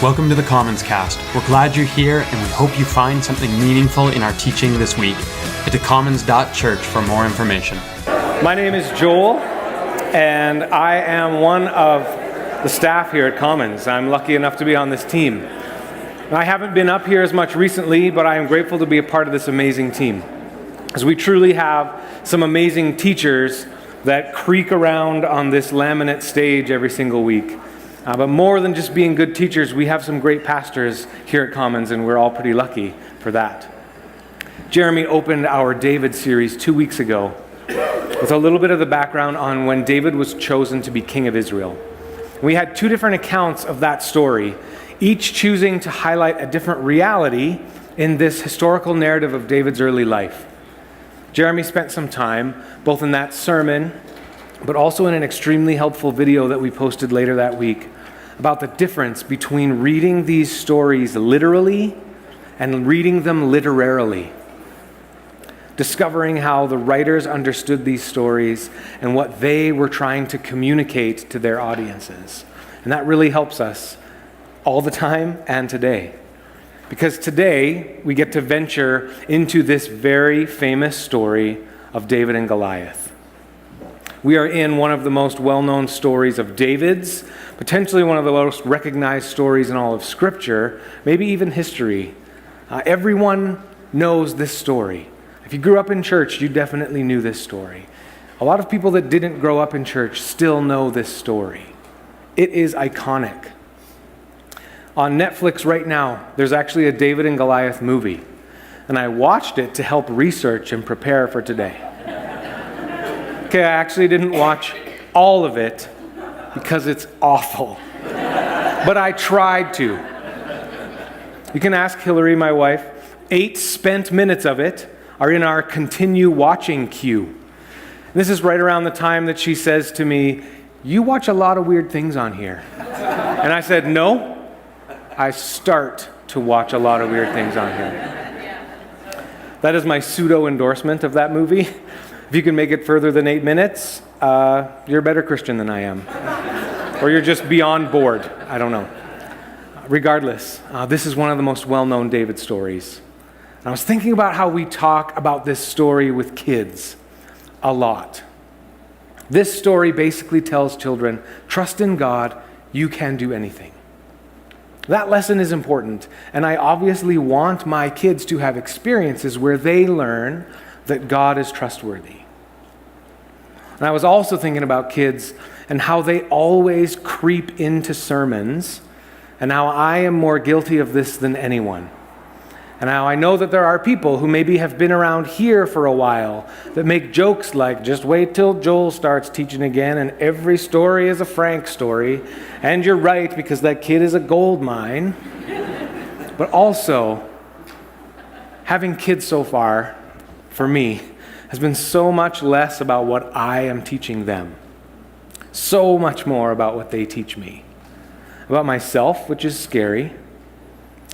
Welcome to the Commons Cast. We're glad you're here and we hope you find something meaningful in our teaching this week. Head to commons.church for more information. My name is Joel, and I am one of the staff here at Commons. I'm lucky enough to be on this team. I haven't been up here as much recently, but I am grateful to be a part of this amazing team, as we truly have some amazing teachers that creak around on this laminate stage every single week. But more than just being good teachers, we have some great pastors here at Commons, and we're all pretty lucky for that. Jeremy opened our David series 2 weeks ago with a little bit of the background on when David was chosen to be king of Israel. We had two different accounts of that story, each choosing to highlight a different reality in this historical narrative of David's early life. Jeremy spent some time, both in that sermon, but also in an extremely helpful video that we posted later that week, about the difference between reading these stories literally and reading them literarily. Discovering how the writers understood these stories and what they were trying to communicate to their audiences. And that really helps us all the time and today. Because today we get to venture into this very famous story of David and Goliath. We are in one of the most well-known stories of David's, potentially one of the most recognized stories in all of Scripture, maybe even history. Everyone knows this story. If you grew up in church, you definitely knew this story. A lot of people that didn't grow up in church still know this story. It is iconic. On Netflix right now, there's actually a David and Goliath movie, and I watched it to help research and prepare for today. Okay, I actually didn't watch all of it because it's awful, but I tried to. You can ask Hillary, my wife. 8 spent minutes of it are in our continue watching queue. This is right around the time that she says to me, "You watch a lot of weird things on here." And I said, "No, I start to watch a lot of weird things on here." That is my pseudo endorsement of that movie. If you can make it further than 8 minutes, you're a better Christian than I am. Or you're just beyond bored. I don't know. Regardless, this is one of the most well-known David stories. And I was thinking about how we talk about this story with kids a lot. This story basically tells children, trust in God, you can do anything. That lesson is important, and I obviously want my kids to have experiences where they learn that God is trustworthy. And I was also thinking about kids and how they always creep into sermons, and how I am more guilty of this than anyone. And now I know that there are people who maybe have been around here for a while that make jokes like, just wait till Joel starts teaching again and every story is a Frank story. And you're right, because that kid is a gold mine. But also, having kids so far, for me, has been so much less about what I am teaching them. So much more about what they teach me. About myself, which is scary,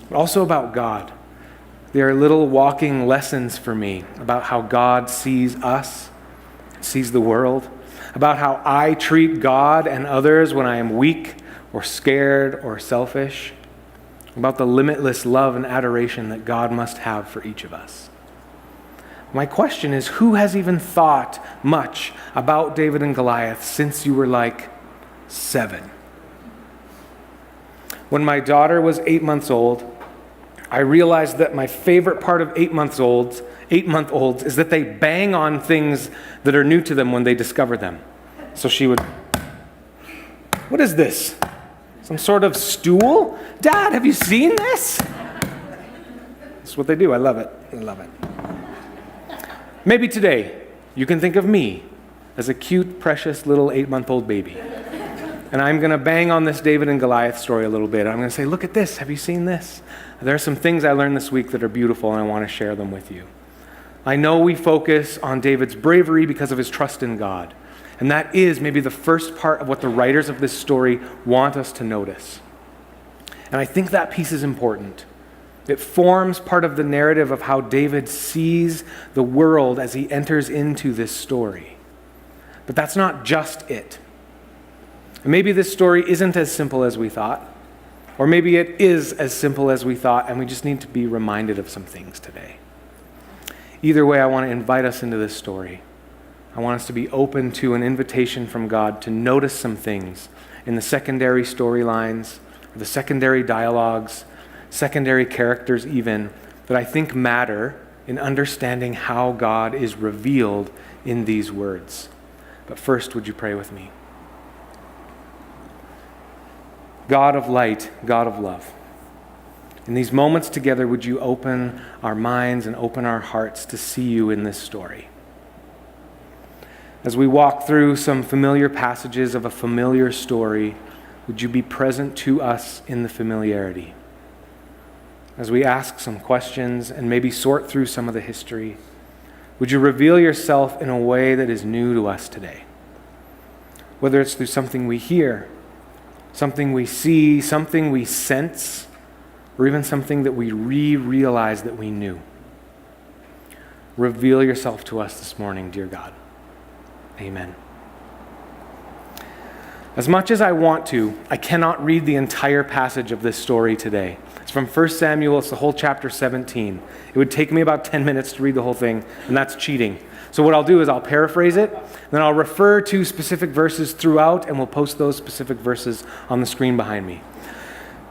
but also about God. They are little walking lessons for me about how God sees us, sees the world, about how I treat God and others when I am weak or scared or selfish, about the limitless love and adoration that God must have for each of us. My question is, who has even thought much about David and Goliath since you were like 7? When my daughter was 8 months old, I realized that my favorite part of 8-month-olds is that they bang on things that are new to them when they discover them. So she would, "What is this? Some sort of stool? Dad, have you seen this?" That's what they do. I love it. I love it. Maybe today you can think of me as a cute, precious little 8-month-old baby. And I'm going to bang on this David and Goliath story a little bit. I'm going to say, look at this. Have you seen this? There are some things I learned this week that are beautiful, and I want to share them with you. I know we focus on David's bravery because of his trust in God. And that is maybe the first part of what the writers of this story want us to notice. And I think that piece is important. It forms part of the narrative of how David sees the world as he enters into this story. But that's not just it. And maybe this story isn't as simple as we thought. Or maybe it is as simple as we thought, and we just need to be reminded of some things today. Either way, I want to invite us into this story. I want us to be open to an invitation from God to notice some things in the secondary storylines, the secondary dialogues, secondary characters even, that I think matter in understanding how God is revealed in these words. But first, would you pray with me? God of light, God of love, in these moments together, would you open our minds and open our hearts to see you in this story? As we walk through some familiar passages of a familiar story, would you be present to us in the familiarity? As we ask some questions and maybe sort through some of the history, would you reveal yourself in a way that is new to us today? Whether it's through something we hear, something we see, something we sense, or even something that we realize that we knew. Reveal yourself to us this morning, dear God. Amen. As much as I want to, I cannot read the entire passage of this story today. It's from 1 Samuel, it's the whole chapter 17. It would take me about 10 minutes to read the whole thing, and that's cheating. So what I'll do is I'll paraphrase it, then I'll refer to specific verses throughout, and we'll post those specific verses on the screen behind me.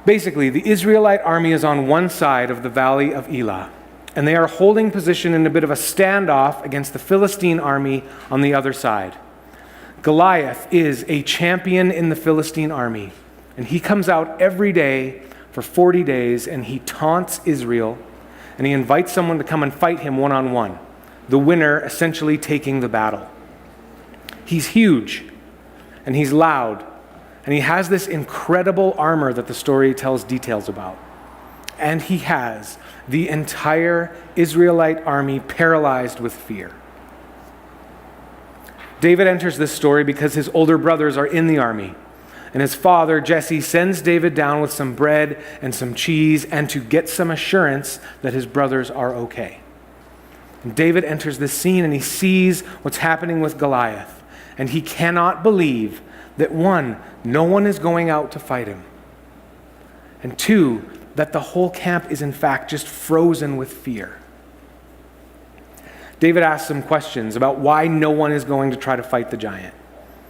Basically, the Israelite army is on one side of the valley of Elah, and they are holding position in a bit of a standoff against the Philistine army on the other side. Goliath is a champion in the Philistine army, and he comes out every day for 40 days, and he taunts Israel, and he invites someone to come and fight him one-on-one, the winner essentially taking the battle. He's huge, and he's loud, and he has this incredible armor that the story tells details about. And he has the entire Israelite army paralyzed with fear. David enters this story because his older brothers are in the army. And his father, Jesse, sends David down with some bread and some cheese and to get some assurance that his brothers are okay. And David enters this scene and he sees what's happening with Goliath. And he cannot believe that one, no one is going out to fight him. And two, that the whole camp is in fact just frozen with fear. David asks some questions about why no one is going to try to fight the giant.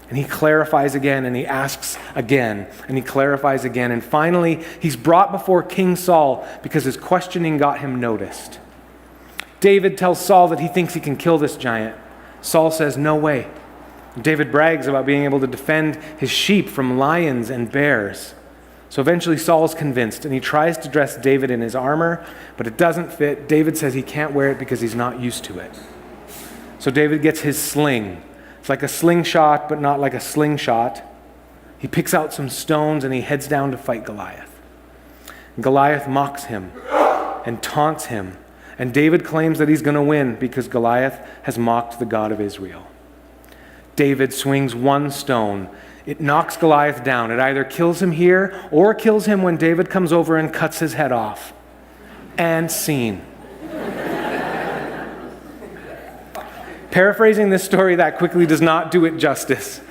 And he clarifies again, and he asks again, and he clarifies again. And finally, he's brought before King Saul because his questioning got him noticed. David tells Saul that he thinks he can kill this giant. Saul says, no way. David brags about being able to defend his sheep from lions and bears. So eventually Saul's convinced, and he tries to dress David in his armor, but it doesn't fit. David says he can't wear it because he's not used to it. So David gets his sling. It's like a slingshot, but not like a slingshot. He picks out some stones, and he heads down to fight Goliath. And Goliath mocks him and taunts him, and David claims that he's going to win because Goliath has mocked the God of Israel. David swings one stone. It knocks Goliath down. It either kills him here or kills him when David comes over and cuts his head off. And scene. Paraphrasing this story that quickly does not do it justice,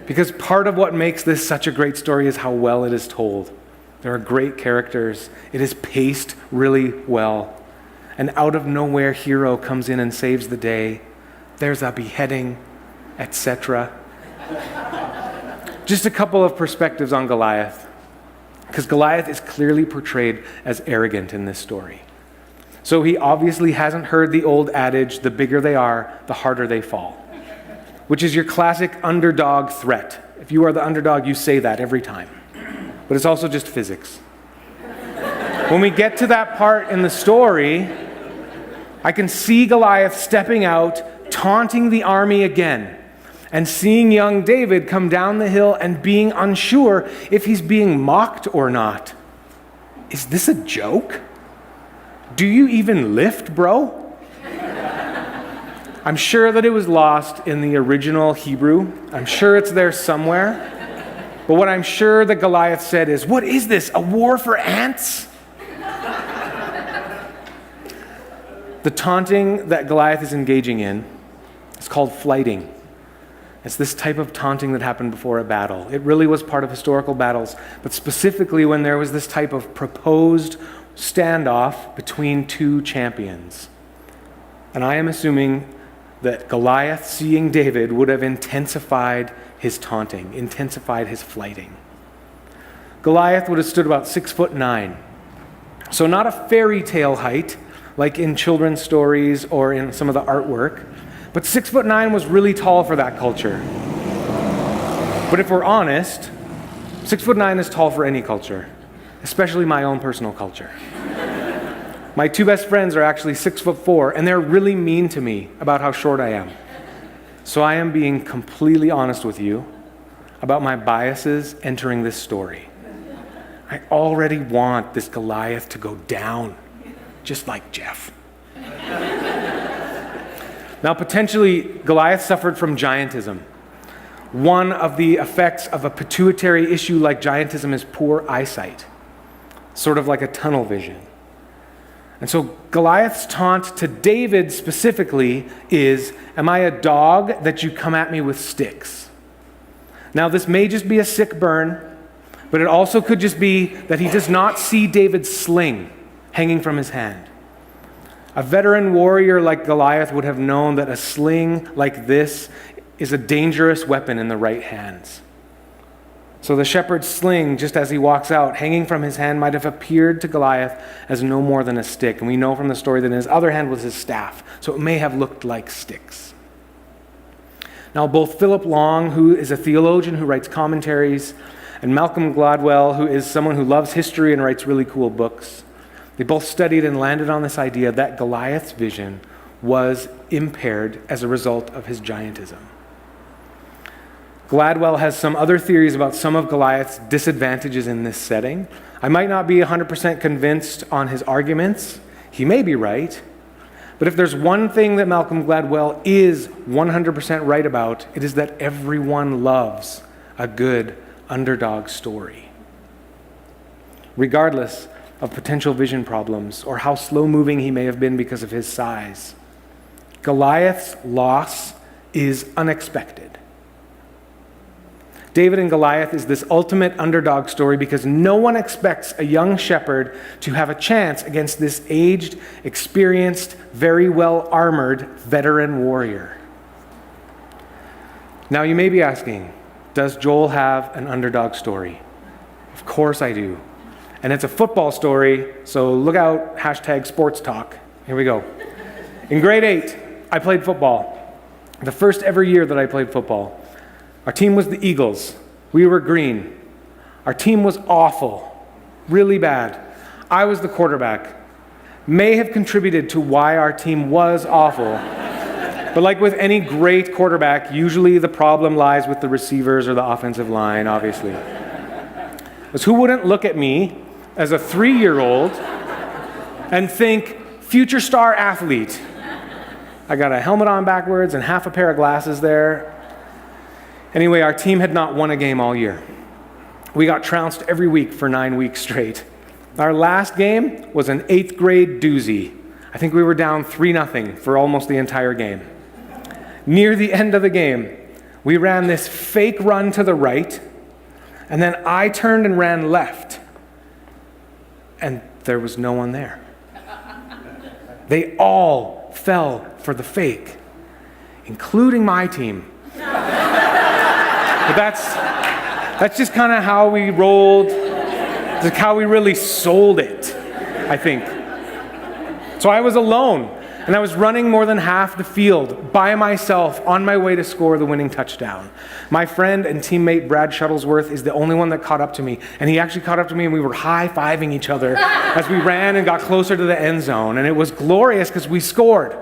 because part of what makes this such a great story is how well it is told. There are great characters. It is paced really well. An out-of-nowhere hero comes in and saves the day. There's a beheading, etc. Just a couple of perspectives on Goliath, because Goliath is clearly portrayed as arrogant in this story. So he obviously hasn't heard the old adage, the bigger they are, the harder they fall, which is your classic underdog threat. If you are the underdog, you say that every time. But it's also just physics. When we get to that part in the story, I can see Goliath stepping out, taunting the army again, and seeing young David come down the hill and being unsure if he's being mocked or not. Is this a joke? Do you even lift, bro? I'm sure that it was lost in the original Hebrew. I'm sure it's there somewhere. But what I'm sure that Goliath said is, what is this, a war for ants? The taunting that Goliath is engaging in is called flighting. It's this type of taunting that happened before a battle. It really was part of historical battles, but specifically when there was this type of proposed standoff between two champions. And I am assuming that Goliath, seeing David, would have intensified his taunting, intensified his flighting. Goliath would have stood about 6'9". So not a fairy tale height, like in children's stories or in some of the artwork, but 6'9" was really tall for that culture. But if we're honest, 6'9" is tall for any culture, especially my own personal culture. My two best friends are actually 6'4", and they're really mean to me about how short I am. So I am being completely honest with you about my biases entering this story. I already want this Goliath to go down, just like Jeff. Now, potentially, Goliath suffered from giantism. One of the effects of a pituitary issue like giantism is poor eyesight, sort of like a tunnel vision. And so Goliath's taunt to David specifically is, "Am I a dog that you come at me with sticks?" Now, this may just be a sick burn, but it also could just be that he does not see David's sling hanging from his hand. A veteran warrior like Goliath would have known that a sling like this is a dangerous weapon in the right hands. So the shepherd's sling, just as he walks out, hanging from his hand, might have appeared to Goliath as no more than a stick. And we know from the story that in his other hand was his staff, so it may have looked like sticks. Now, both Philip Long, who is a theologian who writes commentaries, and Malcolm Gladwell, who is someone who loves history and writes really cool books, they both studied and landed on this idea that Goliath's vision was impaired as a result of his giantism. Gladwell has some other theories about some of Goliath's disadvantages in this setting. I might not be 100% convinced on his arguments. He may be right. But if there's one thing that Malcolm Gladwell is 100% right about, it is that everyone loves a good underdog story. Regardless of potential vision problems or how slow-moving he may have been because of his size, Goliath's loss is unexpected. David and Goliath is this ultimate underdog story because no one expects a young shepherd to have a chance against this aged, experienced, very well-armored veteran warrior. Now you may be asking, does Joel have an underdog story? Of course I do. And it's a football story, so look out, #sports talk. Here we go. In grade 8, I played football. The first ever year that I played football. Our team was the Eagles. We were green. Our team was awful, really bad. I was the quarterback. May have contributed to why our team was awful. But like with any great quarterback, usually the problem lies with the receivers or the offensive line, obviously. Because who wouldn't look at me as a 3-year-old and think, future star athlete? I got a helmet on backwards and half a pair of glasses there. Anyway, our team had not won a game all year. We got trounced every week for 9 weeks straight. Our last game was an 8th grade doozy. I think we were down 3-0 for almost the entire game. Near the end of the game, we ran this fake run to the right, and then I turned and ran left, and there was no one there. They all fell for the fake, including my team. But that's just kind of how we rolled, like how we really sold it, I think. So I was alone, and I was running more than half the field by myself on my way to score the winning touchdown. My friend and teammate Brad Shuttlesworth is the only one that caught up to me, and he actually caught up to me and we were high-fiving each other as we ran and got closer to the end zone, and it was glorious because we scored,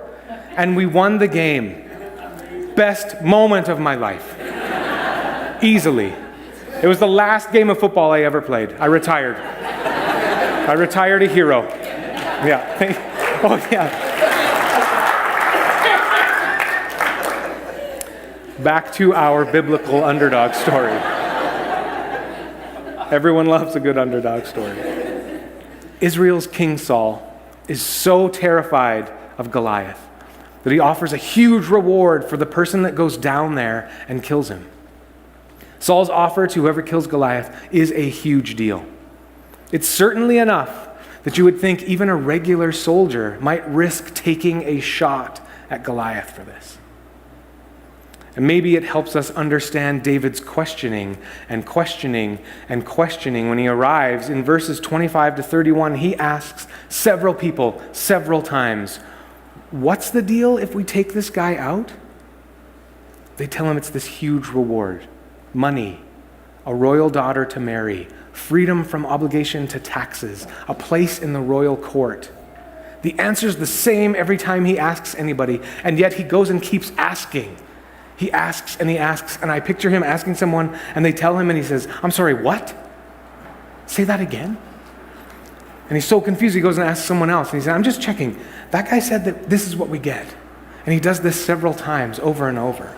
and we won the game. Best moment of my life. Easily. It was the last game of football I ever played. I retired. I retired a hero. Yeah. Oh, yeah. Back to our biblical underdog story. Everyone loves a good underdog story. Israel's King Saul is so terrified of Goliath that he offers a huge reward for the person that goes down there and kills him. Saul's offer to whoever kills Goliath is a huge deal. It's certainly enough that you would think even a regular soldier might risk taking a shot at Goliath for this. And maybe it helps us understand David's questioning and questioning and questioning when he arrives. In verses 25 to 31, he asks several people several times, "What's the deal if we take this guy out?" They tell him it's this huge reward: money, a royal daughter to marry, freedom from obligation to taxes, a place in the royal court. The answer's the same every time he asks anybody, and yet he goes and keeps asking. He asks, and I picture him asking someone, and they tell him, and he says, "I'm sorry, what? Say that again?" And he's so confused, he goes and asks someone else, and he says, "I'm just checking. That guy said that this is what we get." And he does this several times, over and over.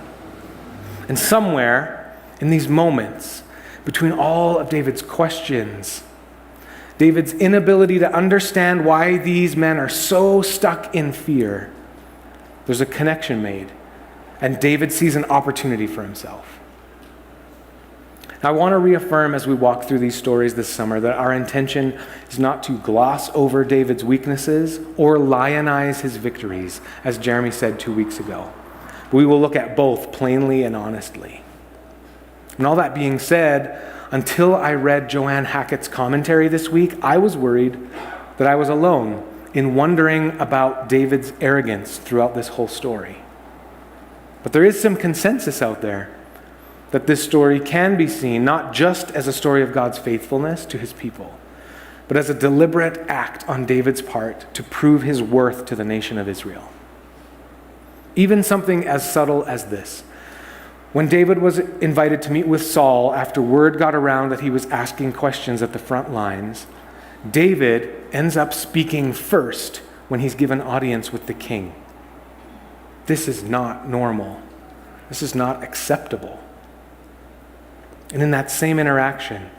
And somewhere in these moments, between all of David's questions, David's inability to understand why these men are so stuck in fear, there's a connection made. And David sees an opportunity for himself. Now, I want to reaffirm as we walk through these stories this summer that our intention is not to gloss over David's weaknesses or lionize his victories, as Jeremy said 2 weeks ago. We will look at both plainly and honestly. And all that being said, until I read Joanne Hackett's commentary this week, I was worried that I was alone in wondering about David's arrogance throughout this whole story. But there is some consensus out there that this story can be seen not just as a story of God's faithfulness to his people, but as a deliberate act on David's part to prove his worth to the nation of Israel. Even something as subtle as this. When David was invited to meet with Saul after word got around that he was asking questions at the front lines, David ends up speaking first when he's given audience with the king. This is not normal. This is not acceptable. And in that same interaction,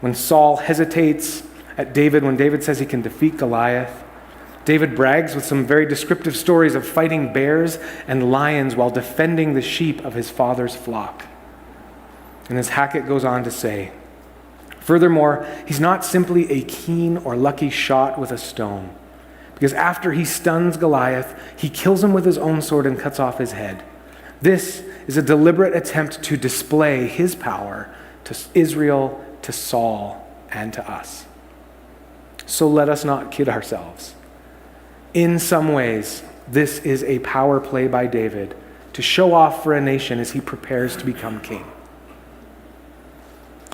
when Saul hesitates at David, when David says he can defeat Goliath, David brags with some very descriptive stories of fighting bears and lions while defending the sheep of his father's flock. And as Hackett goes on to say, furthermore, he's not simply a keen or lucky shot with a stone, because after he stuns Goliath, he kills him with his own sword and cuts off his head. This is a deliberate attempt to display his power to Israel, to Saul, and to us. So let us not kid ourselves. In some ways, this is a power play by David to show off for a nation as he prepares to become king.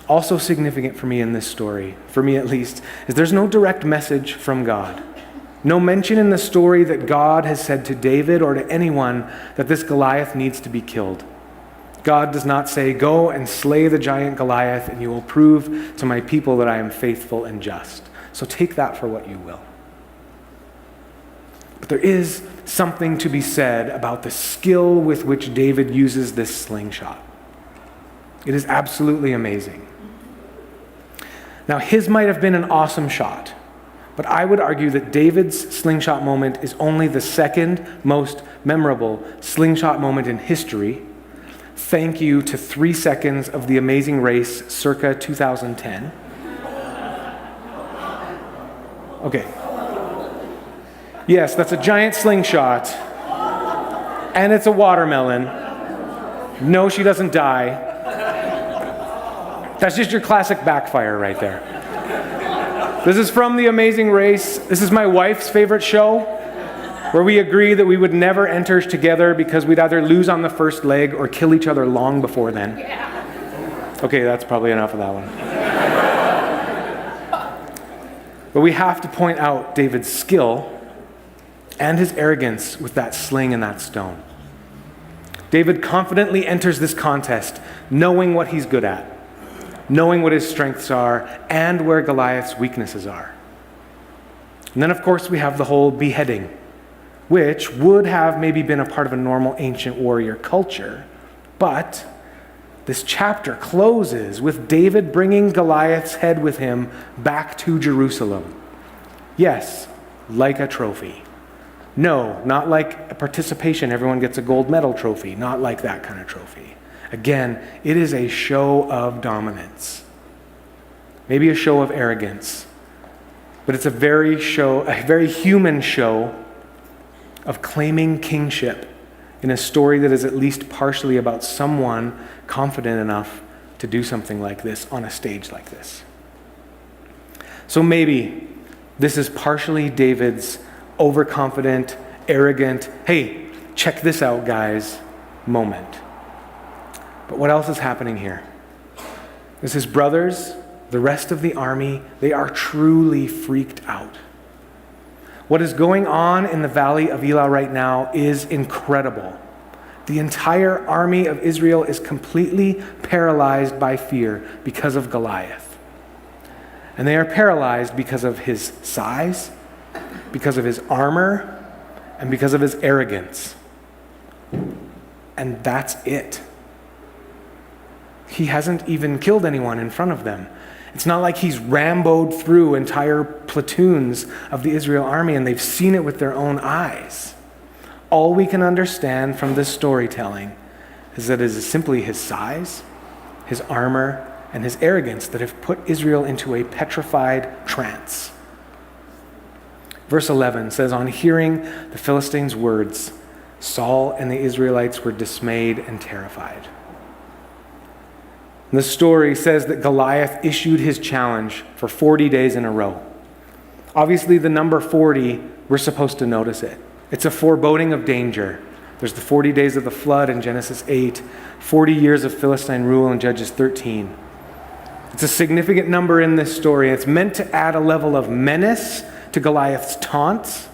Also significant for me in this story, for me at least, is there's no direct message from God. No mention in the story that God has said to David or to anyone that this Goliath needs to be killed. God does not say, "Go and slay the giant Goliath, and you will prove to my people that I am faithful and just." So take that for what you will. But there is something to be said about the skill with which David uses this slingshot. It is absolutely amazing. Now, his might have been an awesome shot, but I would argue that David's slingshot moment is only the second most memorable slingshot moment in history. Thank you to 3 seconds of The Amazing Race circa 2010. Okay. Yes, that's a giant slingshot. And it's a watermelon. No, she doesn't die. That's just your classic backfire right there. This is from The Amazing Race. This is my wife's favorite show, where we agree that we would never enter together because we'd either lose on the first leg or kill each other long before then. Okay, that's probably enough of that one. But we have to point out David's skill and his arrogance with that sling and that stone. David confidently enters this contest knowing what he's good at, knowing what his strengths are, and where Goliath's weaknesses are. And then, of course, we have the whole beheading, which would have maybe been a part of a normal ancient warrior culture. But this chapter closes with David bringing Goliath's head with him back to Jerusalem. Yes, like a trophy. No, not like a participation, everyone gets a gold medal trophy, not like that kind of trophy. Again, it is a show of dominance. Maybe a show of arrogance, but it's a very human show of claiming kingship in a story that is at least partially about someone confident enough to do something like this on a stage like this. So maybe this is partially David's overconfident, arrogant, hey, check this out, guys, moment. But what else is happening here? Is his brothers, the rest of the army, they are truly freaked out. What is going on in the valley of Elah right now is incredible. The entire army of Israel is completely paralyzed by fear because of Goliath. And they are paralyzed because of his size, because of his armor, and because of his arrogance. And that's it. He hasn't even killed anyone in front of them. It's not like he's ramboed through entire platoons of the Israel army and they've seen it with their own eyes. All we can understand from this storytelling is that it is simply his size, his armor, and his arrogance that have put Israel into a petrified trance. Verse 11 says, on hearing the Philistines' words, Saul and the Israelites were dismayed and terrified. And the story says that Goliath issued his challenge for 40 days in a row. Obviously, the number 40, we're supposed to notice it. It's a foreboding of danger. There's the 40 days of the flood in Genesis 8, 40 years of Philistine rule in Judges 13. It's a significant number in this story. It's meant to add a level of menace to Goliath's taunts,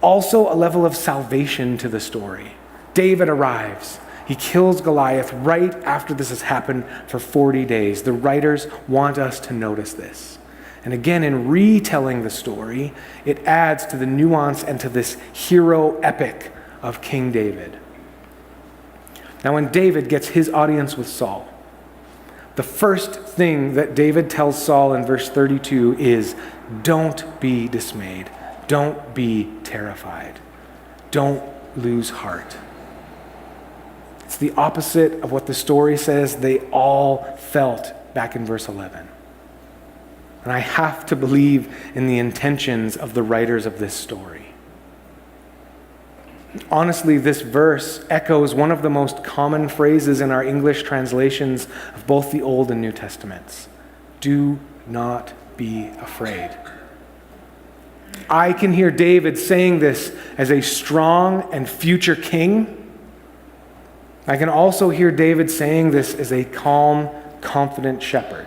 also a level of salvation to the story. David arrives. He kills Goliath right after this has happened for 40 days. The writers want us to notice this. And again, in retelling the story, it adds to the nuance and to this hero epic of King David. Now, when David gets his audience with Saul, the first thing that David tells Saul in verse 32 is, don't be dismayed. Don't be terrified. Don't lose heart. It's the opposite of what the story says they all felt back in verse 11. And I have to believe in the intentions of the writers of this story. Honestly, this verse echoes one of the most common phrases in our English translations of both the Old and New Testaments. Do not be afraid. I can hear David saying this as a strong and future king. I can also hear David saying this as a calm, confident shepherd.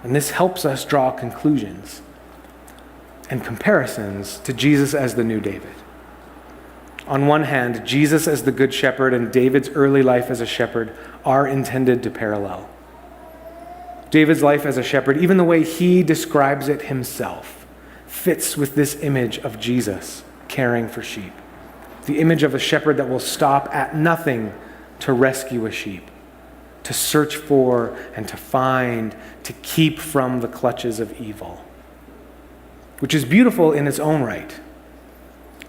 And this helps us draw conclusions and comparisons to Jesus as the new David. On one hand, Jesus as the good shepherd and David's early life as a shepherd are intended to parallel. David's life as a shepherd, even the way he describes it himself, fits with this image of Jesus caring for sheep. The image of a shepherd that will stop at nothing to rescue a sheep, to search for and to find, to keep from the clutches of evil, which is beautiful in its own right.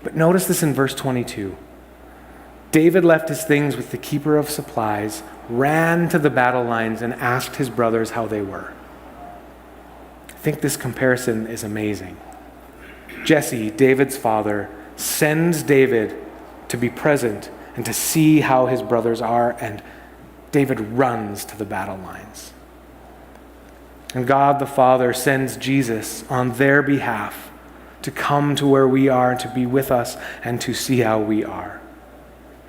But notice this in verse 22. David left his things with the keeper of supplies, ran to the battle lines, and asked his brothers how they were. I think this comparison is amazing. Jesse, David's father, sends David to be present and to see how his brothers are, and David runs to the battle lines. And God the Father sends Jesus on their behalf to come to where we are and to be with us and to see how we are.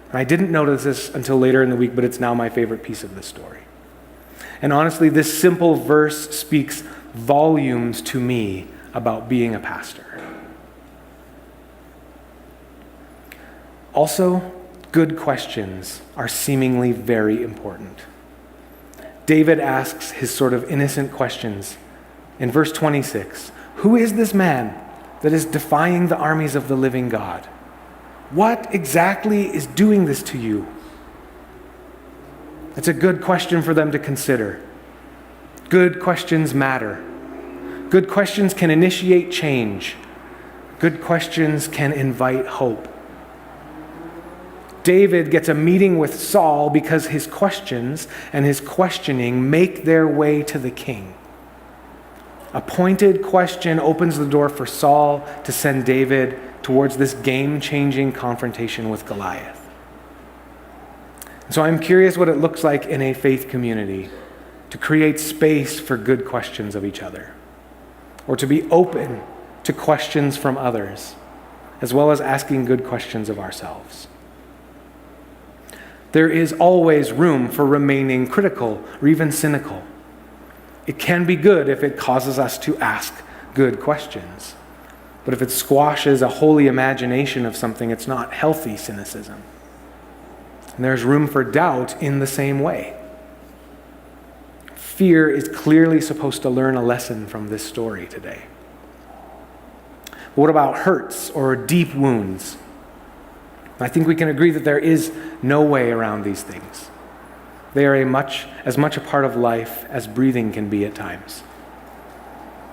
And I didn't notice this until later in the week, but it's now my favorite piece of the story. And honestly, this simple verse speaks volumes to me about being a pastor. Also, good questions are seemingly very important. David asks his sort of innocent questions. In verse 26, who is this man that is defying the armies of the living God? What exactly is doing this to you? It's a good question for them to consider. Good questions matter. Good questions can initiate change. Good questions can invite hope. David gets a meeting with Saul because his questions and his questioning make their way to the king. A pointed question opens the door for Saul to send David towards this game-changing confrontation with Goliath. So I'm curious what it looks like in a faith community to create space for good questions of each other, or to be open to questions from others, as well as asking good questions of ourselves. There is always room for remaining critical or even cynical. It can be good if it causes us to ask good questions. But if it squashes a holy imagination of something, it's not healthy cynicism. And there's room for doubt in the same way. Fear is clearly supposed to learn a lesson from this story today. What about hurts or deep wounds? I think we can agree that there is no way around these things. They are as much a part of life as breathing can be at times.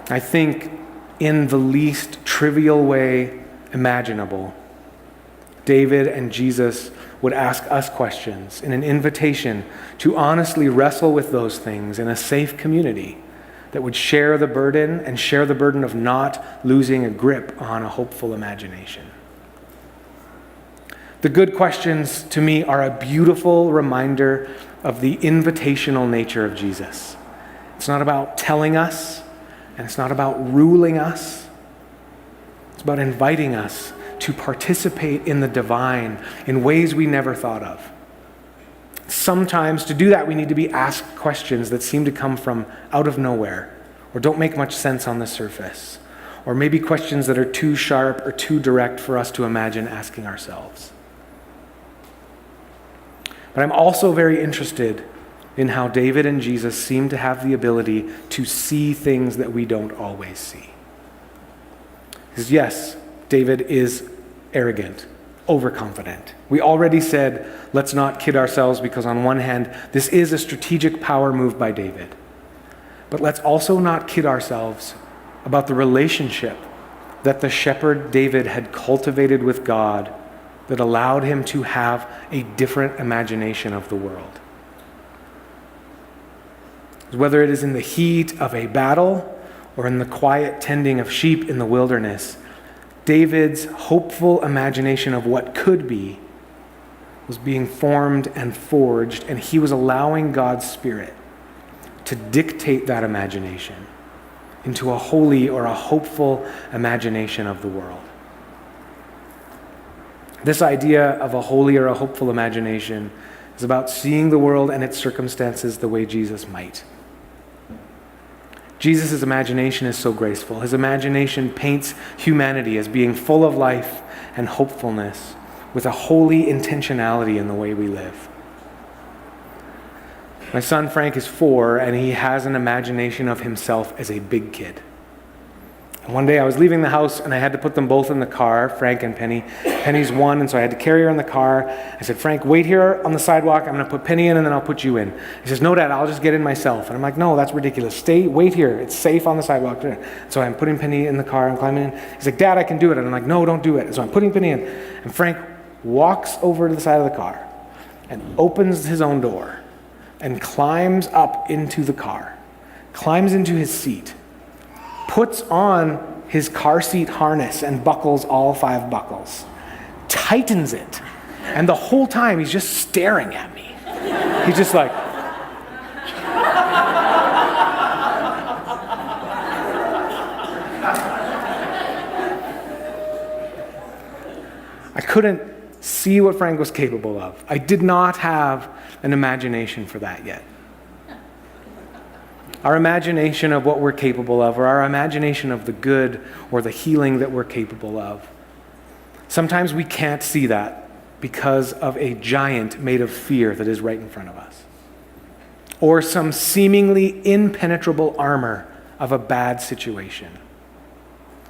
I think in the least trivial way imaginable, David and Jesus would ask us questions in an invitation to honestly wrestle with those things in a safe community that would share the burden and share the burden of not losing a grip on a hopeful imagination. The good questions, to me, are a beautiful reminder of the invitational nature of Jesus. It's not about telling us, and it's not about ruling us. It's about inviting us to participate in the divine in ways we never thought of. Sometimes, to do that, we need to be asked questions that seem to come from out of nowhere, or don't make much sense on the surface, or maybe questions that are too sharp or too direct for us to imagine asking ourselves. But I'm also very interested in how David and Jesus seem to have the ability to see things that we don't always see. Because yes, David is arrogant, overconfident. We already said, let's not kid ourselves, because on one hand, this is a strategic power move by David. But let's also not kid ourselves about the relationship that the shepherd David had cultivated with God that allowed him to have a different imagination of the world. Whether it is in the heat of a battle or in the quiet tending of sheep in the wilderness, David's hopeful imagination of what could be was being formed and forged, and he was allowing God's Spirit to dictate that imagination into a holy or a hopeful imagination of the world. This idea of a holy or a hopeful imagination is about seeing the world and its circumstances the way Jesus might. Jesus' imagination is so graceful. His imagination paints humanity as being full of life and hopefulness, with a holy intentionality in the way we live. My son Frank is 4, and he has an imagination of himself as a big kid. And one day I was leaving the house, and I had to put them both in the car, Frank and Penny. Penny's 1, and so I had to carry her in the car. I said, Frank, wait here on the sidewalk. I'm going to put Penny in, and then I'll put you in. He says, no, Dad, I'll just get in myself. And I'm like, no, that's ridiculous. Wait here. It's safe on the sidewalk. So I'm putting Penny in the car and climbing in. He's like, Dad, I can do it. And I'm like, no, don't do it. And so I'm putting Penny in. And Frank walks over to the side of the car and opens his own door and climbs up into the car, climbs into his seat, puts on his car seat harness and buckles all 5 buckles, tightens it, and the whole time he's just staring at me. He's just like, I couldn't see what Frank was capable of. I did not have an imagination for that yet. Our imagination of what we're capable of, or our imagination of the good or the healing that we're capable of, sometimes we can't see that because of a giant made of fear that is right in front of us, or some seemingly impenetrable armor of a bad situation,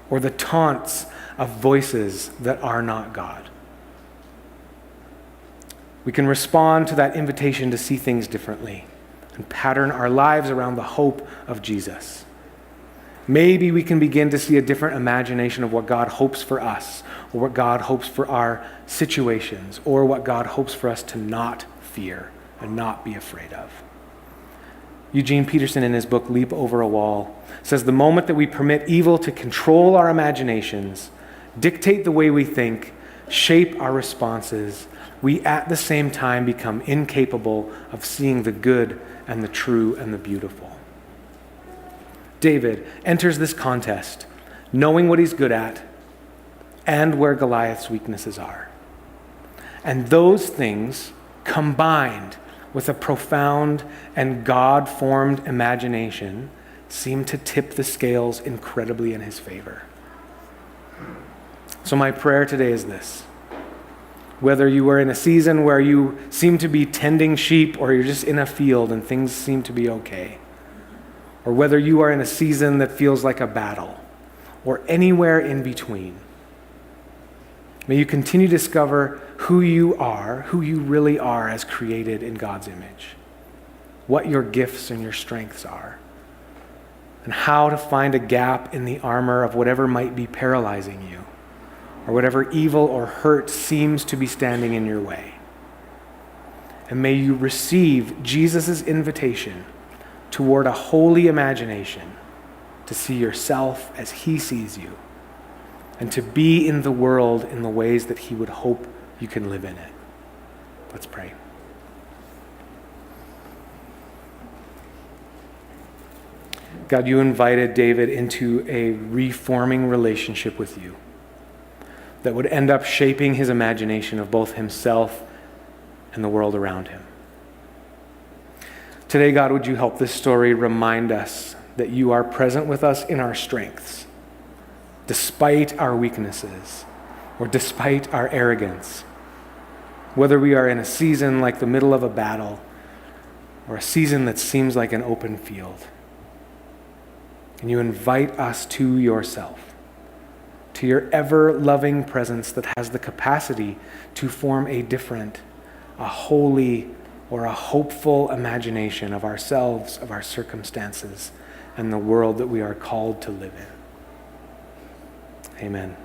or the taunts of voices that are not God. We can respond to that invitation to see things differently and pattern our lives around the hope of Jesus. Maybe we can begin to see a different imagination of what God hopes for us, or what God hopes for our situations, or what God hopes for us to not fear and not be afraid of. Eugene Peterson, in his book Leap Over a Wall, says the moment that we permit evil to control our imaginations, dictate the way we think, shape our responses, we at the same time become incapable of seeing the good and the true and the beautiful. David enters this contest knowing what he's good at and where Goliath's weaknesses are. And those things, combined with a profound and God-formed imagination, seem to tip the scales incredibly in his favor. So my prayer today is this. Whether you are in a season where you seem to be tending sheep, or you're just in a field and things seem to be okay, or whether you are in a season that feels like a battle, or anywhere in between, may you continue to discover who you really are as created in God's image, what your gifts and your strengths are, and how to find a gap in the armor of whatever might be paralyzing you, or whatever evil or hurt seems to be standing in your way. And may you receive Jesus' invitation toward a holy imagination to see yourself as he sees you, and to be in the world in the ways that he would hope you can live in it. Let's pray. God, you invited David into a reforming relationship with you that would end up shaping his imagination of both himself and the world around him. Today, God, would you help this story remind us that you are present with us in our strengths, despite our weaknesses, or despite our arrogance, whether we are in a season like the middle of a battle, or a season that seems like an open field. And you invite us to yourself, to your ever-loving presence that has the capacity to form a different, a holy, or a hopeful imagination of ourselves, of our circumstances, and the world that we are called to live in. Amen.